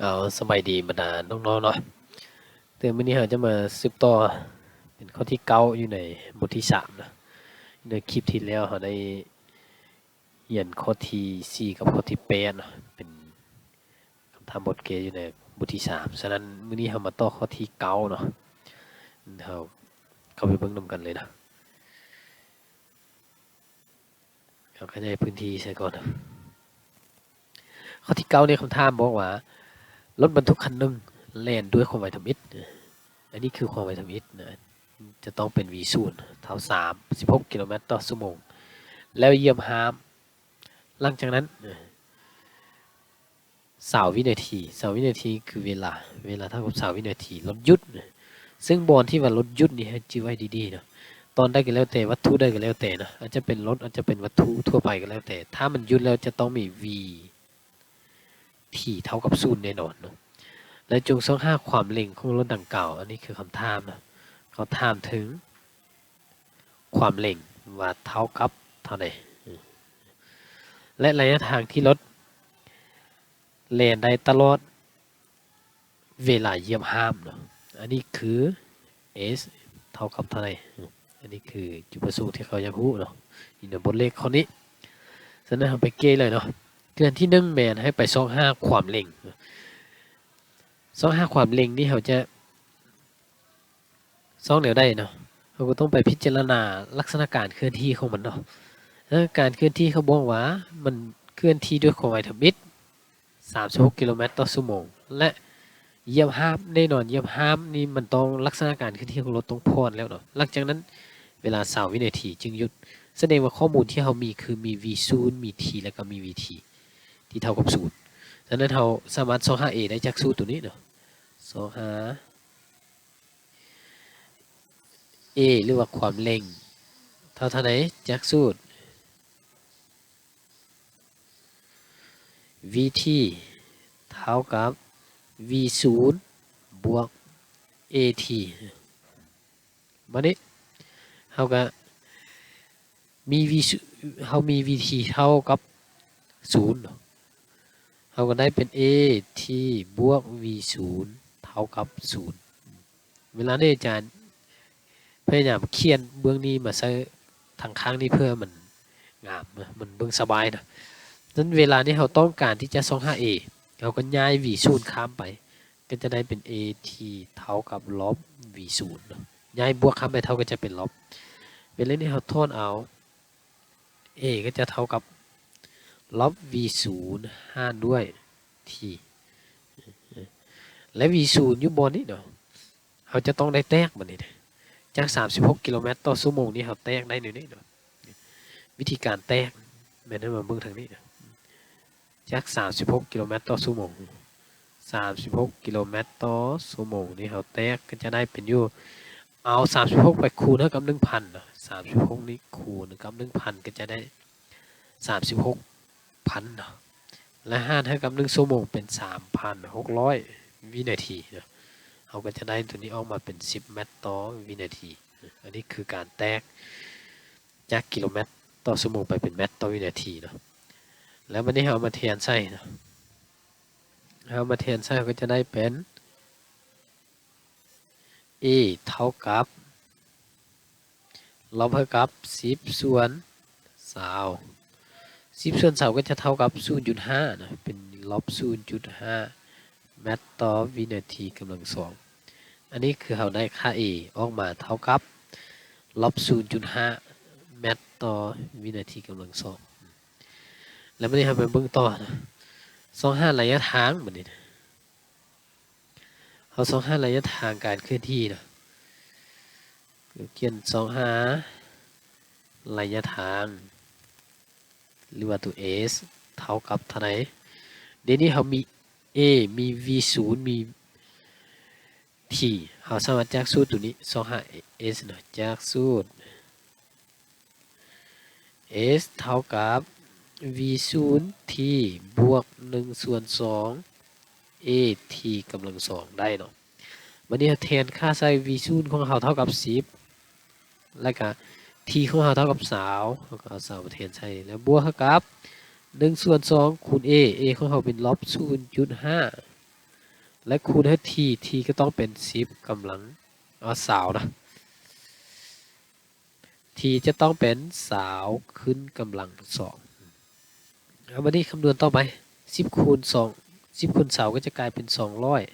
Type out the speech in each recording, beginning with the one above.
เอาสบายดีบรรดาน้องๆเนาะแต่มื้อนี้เราจะมาสืบต่อเป็นข้อที่9อยู่ในบทที่3นะในคลิปที่แล้วเราได้เรียนข้อที่4กับข้อที่8เนาะเป็นคำถามบทเกอยู่ในบทที่3ฉะนั้นมื้อนี้เรามาต่อข้อที่9เนาะเราเข้าไปเบิ่งนำกันเลยนะเอาขยายพื้นที่ใส่ก่อนนะข้อที่9เนี่ยคำถามบอกว่ารถบรรทุกคันหนึงแล่นด้วยความไวทำอิฐอันนี้คือความไวทำอิฐนะจะต้องเป็น v 0เท่า3 16กิโลเมตรต่อชั่วโมงแล้วเหยียบห้ามหลังจากนั้น20วินาที20วินาทีคือเวลาเท่ากับ20วินาทีรถหยุดซึ่งบอนที่ว่ารถหยุดนี่ให้จื้อไว้ดีๆเนาะตอนได้ก็แล้วแต่วัตถุได้ก็แล้วแต่นะอาจจะเป็นรถอาจจะเป็นวัตถุทั่วไปก็แล้วแต่ถ้ามันหยุดแล้วจะต้องมี v ที่เท่ากับ0แน่นอนเนาะและจงทรงหาความเร็วของรถดังกล่าวอันนี้คือคำถามนะเขาถามถึงความเร็วว่าเท่ากับเท่าใดและระยะทางที่รถแล่นได้ตลอดเวลาเหยียบห้ามเนาะอันนี้คือ s เท่ากับเท่าไหร่อันนี้คือจุดประสงค์ที่เขาอยากรู้เนาะนี่ในบทเลขข้อนี้ฉะนั้นเราไปเก้เลยเนาะเกือนที่1แมนให้ไป25ความเร็ว25ความเร็วนี่เขาจะ2แนวได้เนาะเราก็ต้องไปพิจารณาลักษณะการเคลื่อนที่ของมันเนาะการเคลื่อนที่เขาบอกว่ามันเคลื่อนที่ด้วยความไวทมิตร36กิโลเมตรต่อชั่วโมงและเหยียบห้ามแน่นอนเหยียบห้ามนี่มันต้องลักษณะการเคลื่อนที่ของรถต้องพรแล้วเนาะหลังจากนั้นเวลา20วินาทีจึงหยุดแสดงว่าข้อมูลที่เรามีคือมี v0 มี t แล้วก็มี vt ที่เท่ากับ0ฉะนั้นเราสามารถ2 5a ได้จากสูตรตัวนี้เนาะ2 5a หรือว่าความเร่งเท่าไหร่จากสูตร vt เท่ากับ v0 บวก at มานี้เราก็มี v เรามี vt เท่ากับ0เราก็ได้เป็น at บวก v0 เท่ากับ0เวลานี้อาจารย์พยายามเขียนเบื้องนี้มาใส่ทางข้างนี้เพื่อมันงามมันเบื้องสบายนะนั้นเวลานี้เราต้องการที่จะ 25a เราก็ย้าย v0 ข้ามไปก็จะได้เป็น at เท่ากับลบ v0 ย้ายบวกข้ามไปเท่าก็จะเป็นลบเวลานี้เราทอนเอา a ก็จะเท่ากับลบ v0 หารด้วย t และ v0 อยู่บนนี้เนาะเราจะต้องได้แตกมันนี่จาก36กิโลเมตรต่อชั่วโมงนี้เราแตกได้หนึ่งนี่เนาะวิธีการแตกแม่นมาเบิ่งทางนี้นะจาก36กิโลเมตรต่อชั่วโมง36กิโลเมตรต่อชั่วโมงนี่เราแตกก็จะได้เป็นอยู่เอา36ไปคูณเท่ากับ 1,000 เนาะ36นี้คูณกับ 1,000 ก็จะได้36,000 เนาะและหารเท่ากับ1ชั่วโมงเป็น 3,600 วินาทีเนาะเราก็จะได้ตัวนี้ออกมาเป็น10เมตรต่อวินาทีอันนี้คือการแตกจากกิโลเมตรต่อชั่วโมงไปเป็นเมตรต่อวินาทีเนาะแล้ววันนี้เรามาเทียนใส่เนาะเรามาเทียนใส่ก็จะได้เป็น a เท่ากับลบเท่ากับ10ส่วน20 10ส่วน20ก็จะเท่ากับ 0.5 นะเป็นลบ 0.5 เมตรต่อวินาทีกำลัง2อันนี้คือเราได้ค่า a ออกมาเท่ากับลบ 0.5 เมตรต่อวินาทีกำลัง2แล้ววันนี้เราไปเบิ่งต่อนะ25ระยะทางบัดนี้เรา25ระยะทางการเคลื่อนที่นะเขียน25ระยะทางหรือว่าตัว s เท่ากับเท่าไหร่เดี๋ยวนี้เรามี a มี v0 มี t เราสามารถจากสูตรตัวนี้ 25s นะจากสูตร s เท่ากับ v0 t บวก1ส่วน2 a t กำลัง2ได้เนาะวันนี้แทนค่าใส่ v0 ของเราเท่ากับ10แล้วก็ t ของเราเท่ากับ20เราก็เอา20มาแทนใส่แล้วบวกเท่ากับ1ส่วน2คูณ a ของเราเป็นลบ 0.5 และคูณให้ t ก็ต้องเป็น10กำลังสาวนะ t จะต้องเป็นสาวขึ้นกำลัง2เอามานี่คำนวณต่อไป10คูณ2 10คูณสาวก็จะกลายเป็น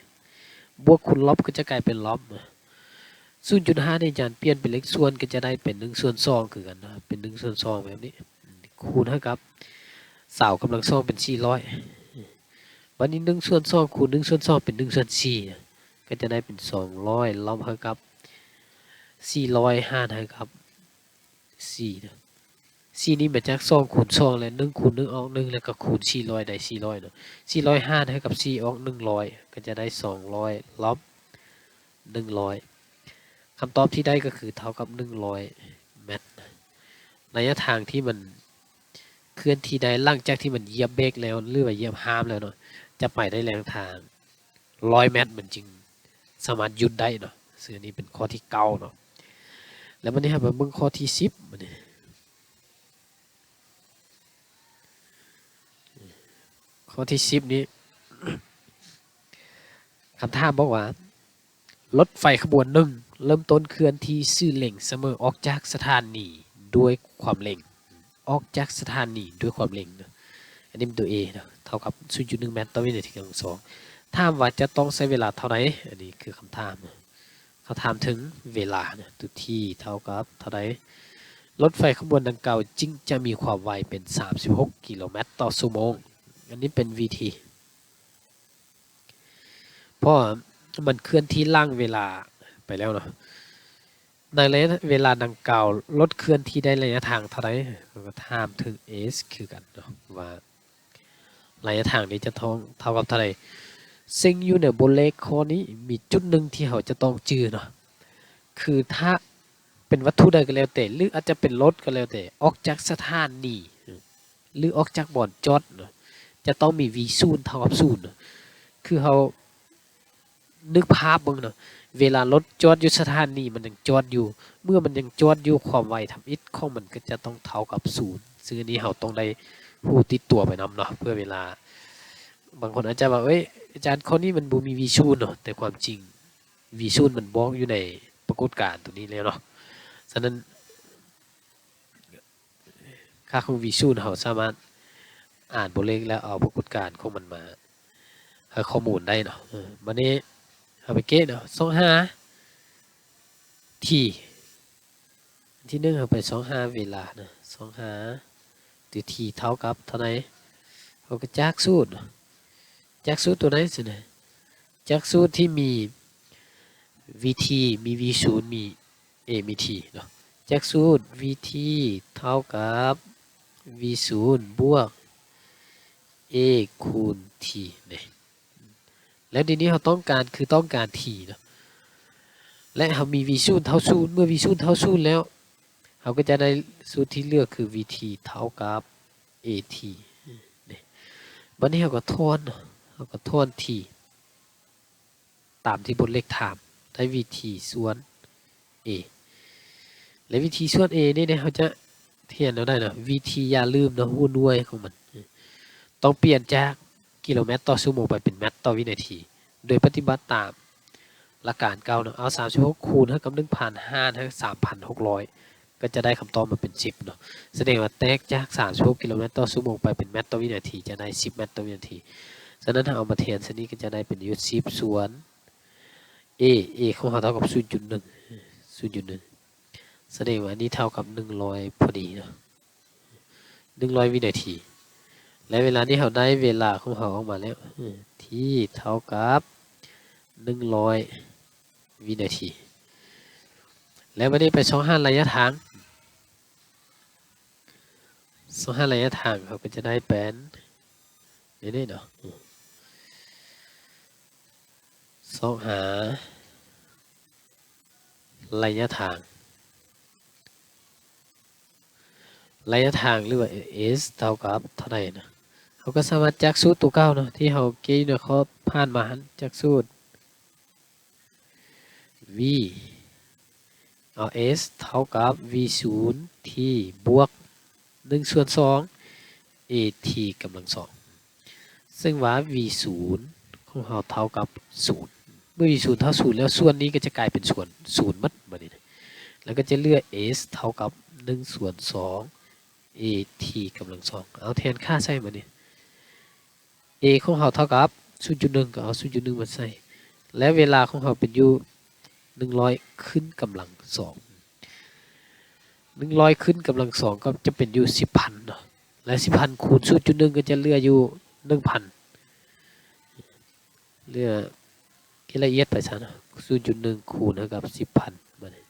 200บวกคูณลบก็จะกลายเป็นลบ 0.5 ในจานเปลี่ยนเป็นเลขส่วนก็จะได้เป็น1/2คือกันนะเป็น1/2แบบนี้คูณเท่ากับสาวกำลัง2เป็น400วันนี้1/2คูณ1/2เป็น1/4ก็จะได้เป็น200ลบเท่ากับ400หารเท่ากับ4นะ4นี้มาจาก2คูณ2และ1คูณ1ออก1แล้วก็คูณ400ได้400เนาะ400หารเท่ากับ4ออก100ก็จะได้200ลบ100คำตอบที่ได้ก็คือเท่ากับ100เมตรระยะทางที่มันเคลื่อนที่ได้หลังจากที่มันเหยียบเบรกแล้วหรือว่าเหยียบห้ามแล้วเนาะจะไปได้แรงทาง100 เมตรมันจึงสามารถหยุดได้เนาะซึ่งอันนี้เป็นข้อที่9เนาะแล้วมันนี่ครับมาเบิ่งข้อที่10มันนี่ข้อที่10นี้ คำถามบอกว่ารถไฟขบวนหนึ่งเริ่มต้นเคลื่อนที่ซื่อเร่งเสมอออกจากสถานีด้วยความเร่งออกจากสถานีด้วยความเร่งนะอันนี้เป็นตัว A นะเท่ากับ 0.1 เมตรต่อวินาทีกำลัง2ถามว่าจะต้องใช้เวลาเท่าไหร่อันนี้คือคำถามเขาถามถึงเวลานะตัวที่เท่ากับเท่าไหร่รถไฟขบวนดังกล่าวจึงจะมีความไวเป็น36กิโลเมตรต่อชั่วโมงอันนี้เป็น VT เพราะมันเคลื่อนที่ล่างเวลาไปแล้วเนาะในระยะเวลาดังกล่าวรถเคลื่อนที่ได้ระยะทางเท่าไหร่ก็ถามถึง s คือกันเนาะว่าระยะทางนี้จะเท่ากับเท่าไหร่ซึ่งอยู่ในบนเลขข้อนี้มีจุดหนึ่งที่เขาจะต้องจื้อเนาะคือถ้าเป็นวัตถุใดก็แล้วแต่หรืออาจจะเป็นรถก็แล้วแต่ออกจากสถานีหรือออกจากบ่อนจอดเนาะจะต้องมี v 0เท่ากับ0คือเขานึกภาพบ้างเนาะเวลารถจอดอยู่สถานีมันยังจอดอยู่เมื่อมันยังจอดอยู่ความไวทำอิฐของมันก็จะต้องเท่ากับ0ซึ่งอันนี้เราต้องได้ผู้ติดตัวไปนำเนาะเพื่อเวลาบางคนอาจจะว่าเอ้ยอาจารย์คนนี้มันบ่มี v 0เนาะแต่ความจริง v 0มันบอกอยู่ในปรากฏการณ์ตัวนี้แล้วเนาะฉะนั้นค่าของ v 0เราสามารถอ่านบทเลขแล้วเอาปรากฏการณ์ของมันมาให้ข้อมูลได้เนาะวันนี้เอาไปเกตเนาะ25ที่1เอาไป25เวลานะ25ตัว t เท่ากับเท่าไหร่เขาก็จากสูตรตัวไหนสินะจากสูตรที่มี vt มี v0 มี a มี t เนาะจากสูตร vt เท่ากับ v0 บวก a คูณ t เนี่ยแล้วทีนี้เราต้องการ t เนาะและเรามี v 0เท่า0เมื่อ v 0เท่า0แล้วเราก็จะได้สูตรที่เลือกคือ vt เท่ากับ at เนี่ยวันนี้เราก็ทวน t ตามที่บทเลขถามได้ vt ส่วน a และ vt ส่วน a นี่เราจะเทียนเราได้เนาะ vt อย่าลืมเนาะหน่วยของมันต้องเปลี่ยนจากกิโลเมตรต่อชั่วโมงไปเป็นเมตรต่อวินาทีโดยปฏิบัติตามหลักการเก่าเนาะเอา36คูณเท่ากับ 1,500 เท่ากับ 3,600 ก็จะได้คำตอบมาเป็น10เนาะแสดงว่าแตกจาก36กิโลเมตรต่อชั่วโมงไปเป็นเมตรต่อวินาทีจะได้10เมตรต่อวินาทีฉะนั้นถ้าเอามาเทียนซะนี้ก็จะได้เป็นอยู่10ส่วน a ของเราเท่ากับ 0.1 แสดงว่านี้เท่ากับ100พอดีเนาะ100วินาทีและเวลานี้เราได้เวลาของเราออกมาแล้วที่เท่ากับ100วินาทีแล้ววันนี้ไป25ระยะทางระยะทางเขาก็จะได้เป็นนี่เนาะระยะทางหรือว่า s เท่ากับเท่าไหร่นะเขาก็สามารถจากสูตรตัวเก้าเนาะที่เขาเกี่ยวเนี่ยเขาผ่านมาจากสูตร v เอา s เท่ากับ v 0 t บวก1/2 at กำลัง2ซึ่งว่า v 0 ของเราเท่ากับ0เมื่อมี0เท่า0แล้วส่วนนี้ก็จะกลายเป็นส่วน0หมดบัดนี้แล้วก็จะเหลือ s เท่ากับ1ส่วน2 at กำลัง2เอาแทนค่าใส่บัดนี้ a ของเราเท่ากับ 0.1 ก็เอา 0.1 มาใส่และเวลาของเราเป็นอยู่100ขึ้นกำลัง2 100ขึ้นกำลัง2ก็จะเป็นอยู่ 10,000 เนาะและ 10,000 คูณ 0.1 ก็จะเหลืออยู่ 1,000 เหลือคิดละเอียดไปซะเนาะ 0.1 คูณเท่ากับ 10,000 มาเนี่ย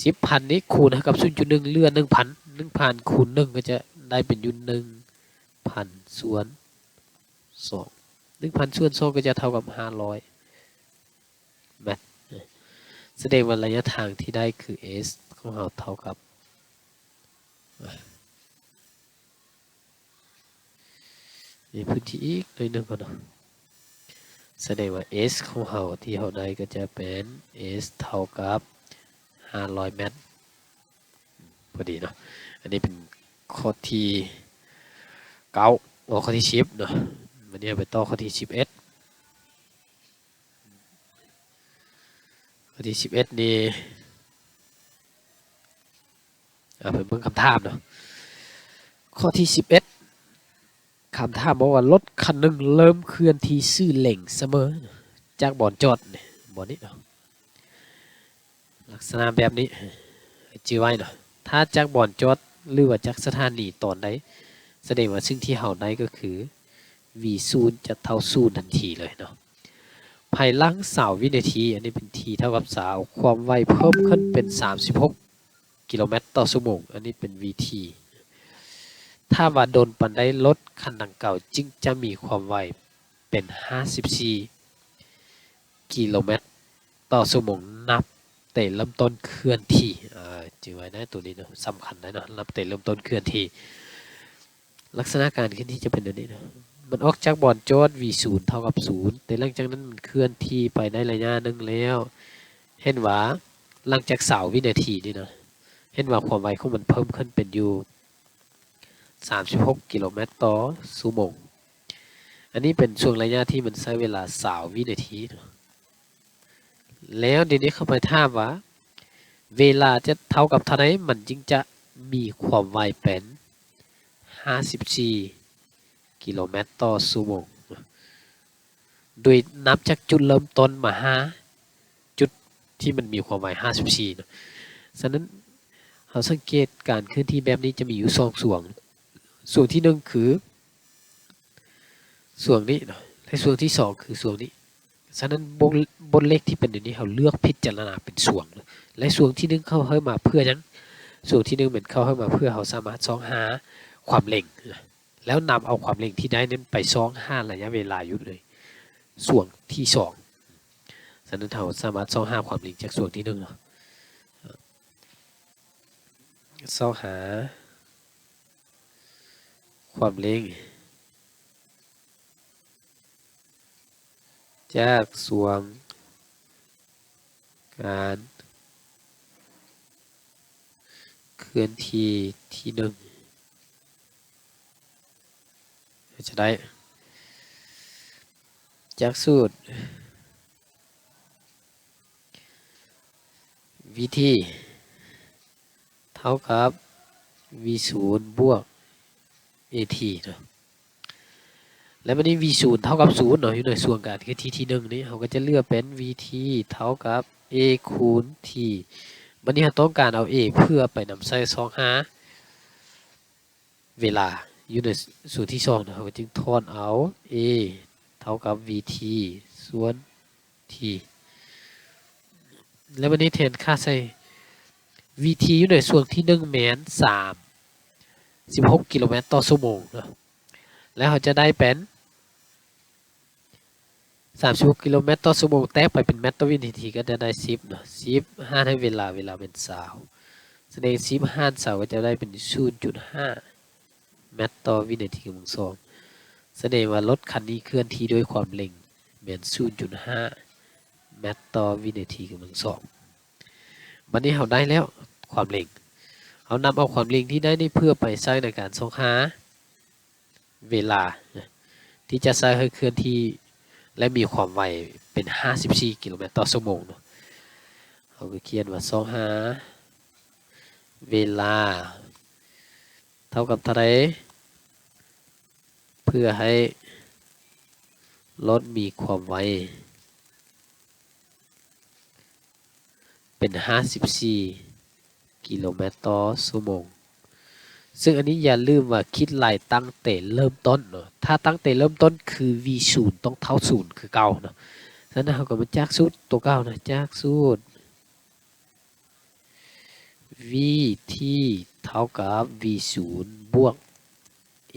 10,000 นี้คูณเท่ากับ 0.1 เหลือ 1,000 1,000 คูณ 1 ก็จะได้เป็นอยู่ 1,000 ส่วน 2 1,000 ส่วน 2 ก็จะเท่ากับ 500 เมตรแสดงว่าระยะทางที่ได้คือ s ของเราเท่ากับมีพื้นที่อีกหน่อยนึงก่อนเนาะแสดงว่า s ของเราที่เราได้ก็จะเป็น s เท่ากับ500 เมตรพอดีเนาะอันนี้เป็นข้อที่9ข้อที่10เนาะวันนี้ไปต่อข้อที่11ข้อที่11นี่ไปเบิ่งคำถามเนาะข้อที่11คำถามบอกว่ารถคันหนึ่งเริ่มเคลื่อนที่ซื่อเหล่งเสมอจากบ่อนจอดเนี่ยบ่อนนี้เนาะลักษณะแบบนี้จื้อไว้เนาะถ้าจากบ่อนจอดหรือว่าจากสถานีตอนใดแสดงว่าซึ่งที่เฮาได้ก็คือ v0 จะเท่า0ทันทีเลยเนาะภายหลัง20วินาทีอันนี้เป็น t เท่ากับ3ความไวเพิ่มขึ้นเป็น36กิโลเมตรต่อชั่วโมงอันนี้เป็น vt ถ้าว่าโดนปันได้รถคันดังเก่าจึงจะมีความไวเป็น54กิโลเมตรต่อชั่วโมงนับแต่เริ่มต้นเคลื่อนที่จือไว้นะตัวนี้เนาะสำคัญนะเนาะนับแต่เริ่มต้นเคลื่อนที่ลักษณะการเคลื่อนที่จะเป็นแบบนี้นะมันออกจากบ่อนโจทย์ v0 เท่ากับ0แต่หลังจากนั้นมันเคลื่อนที่ไปได้ระยะนึงแล้วเห็นว่าหลังจาก20วินาทีนี่นะเห็นว่าความไวของมันเพิ่มขึ้นเป็นอยู่36กิโลเมตรต่อชั่วโมงอันนี้เป็นช่วงระยะที่มันใช้เวลา20วินาทีแล้วเดี๋ยวนี้เข้าไปถามว่าเวลาจะเท่ากับเท่าไหร่มันจึงจะมีความไวเป็น54กิโลเมตรต่อชั่วโมงโดยนับจากจุดเริ่มต้นมาหาจุดที่มันมีความไว54นะฉะนั้นเราสังเกตการเคลื่อนที่แบบนี้จะมีอยู่2ส่วนส่วนที่1คือส่วนนี้นะและส่วนที่2คือส่วนนี้ฉะนั้นบนเลขที่เป็นอย่างนี้เราเลือกพิจารณาเป็นส่วนและส่วนที่1เข้ามาเพื่อนั้นส่วนที่1เป็นเข้ามาเพื่อเราสามารถหาความเร็งแล้วนำเอาความเร็งที่ได้นั้นไปหาระยะเวลาอยู่เลยส่วนที่2ฉะนั้นเราสามารถหาความเร็งจากส่วนที่1เนาะหาความเร็งจากส่วนการเคลื่อนที่ที่1จะได้จากสูตรวิธีเท่ากับ v0 บวก at เนาะแล้ววันนี้ v0 เท่ากับ0เนาะอยู่ในส่วนการเคลื่อนที่ที่1นี้เราก็จะเลือกเป็น vt เท่ากับ a คูณ t วันนี้เราต้องการเอา a เพื่อไปนำใส่หาเวลาอยู่ในส่วนที่2นะเราก็จึงทอนเอา a เท่ากับ vt ส่วน t แล้ววันนี้แทนค่าใส่ vt อยู่ในส่วนที่1แม้น36กิโลเมตรต่อชั่วโมงนะแล้วเราจะได้เป็น36กิโลเมตรต่อชั่วโมงแตกไปเป็นเมตรต่อวินาทีก็จะได้10เนาะ10หารให้เวลาเป็น20แสดง10หาร20ก็จะได้เป็น 0.5 เมตรต่อวินาทีกำลัง2แสดงว่ารถคันนี้เคลื่อนที่ด้วยความเร็วเป็น 0.5 เมตรต่อวินาทีกำลัง2วันนี้เราได้แล้วความเร็วเอานำเอาความเร็วที่ได้นี่เพื่อไปใช้ในการหา เวลาที่จะใช้ให้เคลื่อนที่และมีความไวเป็น54กิโลเมตรต่อชั่วโมงเนาะเขาก็เขียนว่า2หาเวลาเท่ากับเท่าไหร่เพื่อให้รถมีความไวเป็น54กิโลเมตรต่อชั่วโมงซึ่งอันนี้อย่าลืมว่าคิดไล่ตั้งแต่เริ่มต้นเนาะถ้าตั้งแต่เริ่มต้นคือ v0 ต้องเท่า0คือเก่าเนาะฉะนั้นเราก็มาจากสูตรตัวเก่านะจากสูตร v ที่เท่ากับ v0 บวก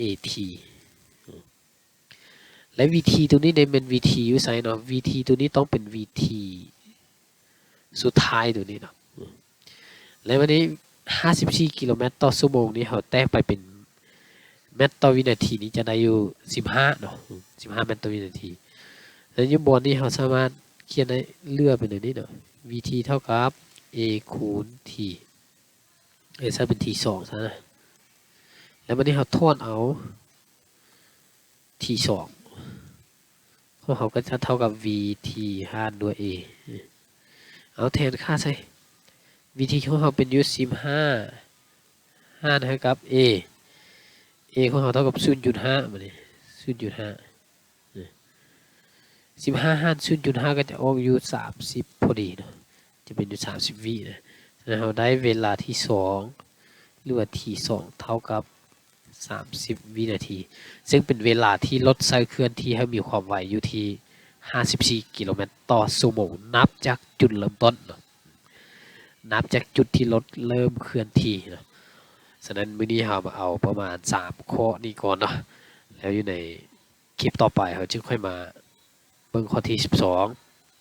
at และ vt ตัวนี้ในเป็น vt อยู่ไสเนาะ vt ตัวนี้ต้องเป็น vt สุดท้ายตัวนี้เนาะและวันนี้54กิโลเมตรต่อชั่วโมงนี้เขาแตกไปเป็นเมตรต่อวินาทีนี้จะได้อยู่15เนาะ15เมตรต่อวินาทีแล้วอยู่บนนี้เขาสามารถเขียนได้เลื่อนไปเลยนี่เนาะ vt เท่ากับ a คูณ t ซะเป็น t 2ซะนะแล้ววันนี้เขาทวนเอา t 2เขาก็จะเท่ากับ vt หารด้วย a เอาแทนค่าใส่ vt ของเขาเป็นอยู่15หารให้กับ a ของเขาเท่ากับ 0.5 มาเลย 0.5 15หาร 0.5 ก็จะออกอยู่30พอดีเนาะจะเป็นอยู่30วินะเราได้เวลาที่2หรือว่าที่2เท่ากับ30วินาทีซึ่งเป็นเวลาที่รถไซค์เคลื่อนที่ให้มีความไวอยู่ที่54กิโลเมตรต่อชั่วโมงนับจากจุดเริ่มต้นเนาะนับจากจุดที่รถเริ่มเคลื่อนที่เนาะฉะนั้นมื้อนี้เรามาเอาประมาณ3ข้อนี้ก่อนเนาะแล้วอยู่ในคลิปต่อไปเราจึงค่อยมาเบิ่งข้อที่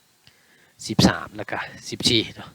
12 13แล้วก็14เนาะ